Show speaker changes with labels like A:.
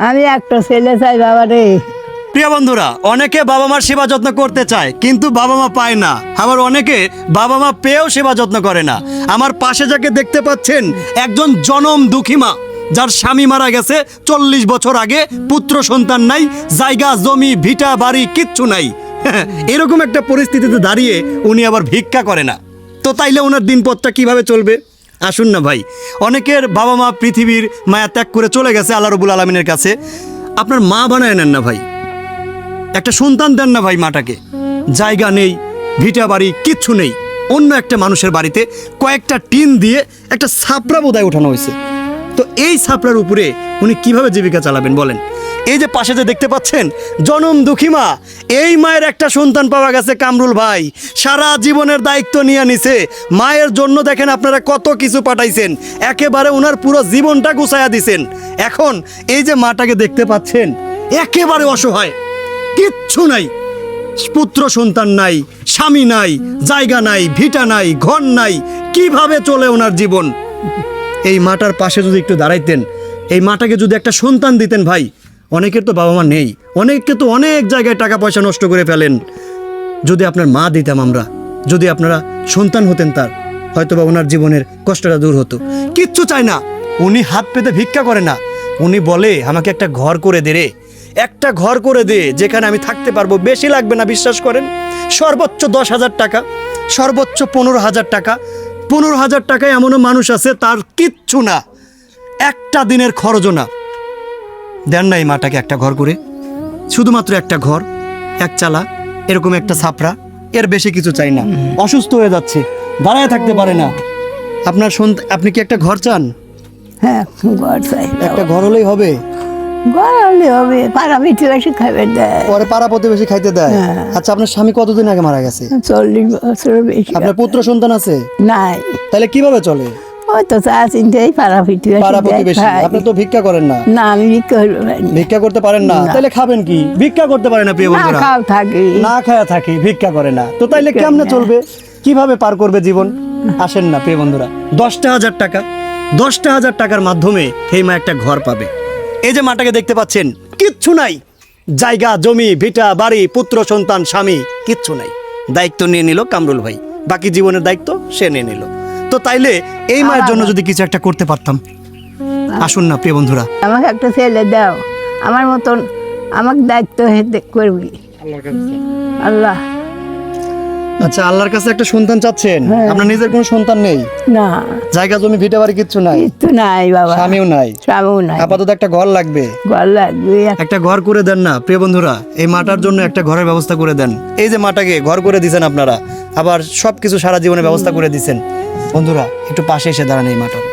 A: আমি একটা ছেলে চাই বাবা রে।
B: প্রিয় বন্ধুরা, অনেকে বাবা মার সেবা যত্ন করতে চায় কিন্তু বাবা মা পায় না, আবার অনেকে বাবা মা পেয়েও সেবা যত্ন করে না। আমার পাশে যাকে দেখতে পাচ্ছেন একজন জনম দুঃখী মা, যার স্বামী মারা গেছে 40 বছর আগে, পুত্র সন্তান নাই, জায়গা জমি ভিটা বাড়ি কিচ্ছু নাই। এরকম একটা পরিস্থিতিতে দাঁড়িয়ে উনি আবার ভিক্ষা করে না, তো তাইলে ওনার দিনপথটা কিভাবে চলবে? আসুন না ভাই, অনেকের বাবা মা পৃথিবীর মায়া ত্যাগ করে চলে গেছে আল্লাহ রব্বুল আলামিনের কাছে, আপনার মা বানায় নেন না ভাই, একটা সন্তান দেন না ভাই মাটাকে। জায়গা নেই, ভিটা বাড়ি কিচ্ছু নেই, অন্য একটা মানুষের বাড়িতে কয়েকটা টিন দিয়ে একটা ছাপড়া বোধহয় ওঠানো হয়েছে। তো এই ছাপড়ার উপরে উনি কিভাবে জীবিকা চালাবেন বলেন? এই যে পাশে যে দেখতে পাচ্ছেন জনম দুঃখী মা, এই মায়ের একটা সন্তান পাওয়া গেছে কামরুল ভাই, সারা জীবনের দায়িত্ব নিয়ে নিছে। মায়ের জন্য দেখেন আপনারা কত কিছু পাঠাইছেন, একেবারে ওনার পুরো জীবনটা গুছাইয়া দিছেন। এখন এই যে মাটাকে দেখতে পাচ্ছেন একেবারে অসহায়, কিচ্ছু নাই, পুত্র সন্তান নাই, স্বামী নাই, জায়গা নাই, ভিটা নাই, ঘর নাই, কিভাবে চলে ওনার জীবন? এই মাটার পাশে যদি একটু দাঁড়াইতেন, এই মাটাকে যদি একটা সন্তান দিতেন ভাই, অনেকের তো বাবা মা নেই, অনেককে তো অনেক জায়গায় টাকা পয়সা নষ্ট করে ফেলেন, যদি আপনার মা দিতাম আমরা, যদি আপনারা সন্তান হতেন তার, হয়তো বা ওনার জীবনের কষ্টটা দূর হতো। কিচ্ছু চায় না, উনি হাত পেতে ভিক্ষা করে না, উনি বলে আমাকে একটা ঘর করে দে রে, একটা ঘর করে দে যেখানে আমি থাকতে পারবো, বেশি লাগবে না, বিশ্বাস করেন, সর্বোচ্চ 10,000 টাকা, সর্বোচ্চ 15,000 টাকা। 15,000 টাকায় এমনও মানুষ আছে তার কিচ্ছু না, একটা দিনের খরচও না। দেন না এই মাটাকে একটা ঘর করে, শুধুমাত্র একটা ঘর, এক চালা, এরকম একটা ছাপড়া, এর বেশি কিছু চাই না। অসুস্থ হয়ে যাচ্ছে, দাঁড়ায় থাকতে পারে না, আপনার আপনি কি একটা ঘর চান?
A: হ্যাঁ, ঘর চাই।
B: একটা ঘর হলেই হবে?
A: ঘর হলে হবে, পাড়া প্রতিবেশী খাবে দেয়।
B: পরে পাড়া প্রতিবেশী খাইতে দেয়?
A: হ্যাঁ।
B: আচ্ছা, আপনার স্বামী কতদিন আগে মারা গেছে?
A: 40 বছরের বেশি।
B: আপনার পুত্র সন্তান আছে?
A: নাই।
B: তাহলে কিভাবে চলে?
A: ওই তো চা চিনতেই পাড়া
B: পাড়া প্রতিবেশী।
A: প্রতিবেশী।
B: আপনি তো ভিক্ষা করেন না?
A: না, আমি ভিক্ষা করবো না।
B: ভিক্ষা করতে পারেন না,
A: না।
B: তাহলে খাবেন কি? ভিক্ষা করতে পারে না, প্রিয়
A: না
B: বন্ধুরা,
A: খাও থাকি।
B: না খায়া থাকি, ভিক্ষা করে না, তো তাইলে
A: ভিক্ষা
B: কেমনে
A: না।
B: চলবে? কিভাবে পার করবে জীবন? আসেন না প্রিয় বন্ধুরা, 10,000 টাকা, 10,000 টাকার মাধ্যমে এই মা একটা ঘর পাবে। এই যে মাটাকে দেখতে পাচ্ছেন, কিচ্ছু নাই, জায়গা জমি ভিটা বাড়ি, পুত্র সন্তান স্বামী কিচ্ছু নাই, দায়িত্ব নিয়ে নিল কামরুল ভাই, বাকি জীবনের দায়িত্ব সে নিয়ে নিল। তো তাইলে এই মায়ের জন্য যদি কিছু একটা করতে পারতাম, আসুন না প্রিয় বন্ধুরা।
A: আমাকে একটা ছেলে দাও, আমার মতন আমাকে দায়িত্ব করবি আল্লাহ।
B: আচ্ছা, আল্লাহর কাছে একটা সন্তান চাচ্ছেন?
A: হ্যাঁ।
B: আপনার নিজের কোনো সন্তান নেই?
A: না,
B: জায়গা জমি ভিটা বাড়ি কিচ্ছু নাই?
A: কিচ্ছু নাই বাবা,
B: স্বামীও নাই,
A: স্বামীও নাই,
B: আপাতত একটা ঘর লাগবে।
A: ঘর লাগবে।
B: একটা ঘর করে দেন না প্রিয় বন্ধুরা, এই মাটার জন্য একটা ঘরের ব্যবস্থা করে দেন। এই যে মাটাকে ঘর করে দিয়েছেন আপনারা, আবার সবকিছু সারা জীবনের ব্যবস্থা করে দিয়েছেন। বন্ধুরা একটু পাশে এসে দাঁড়ান এই মাটার।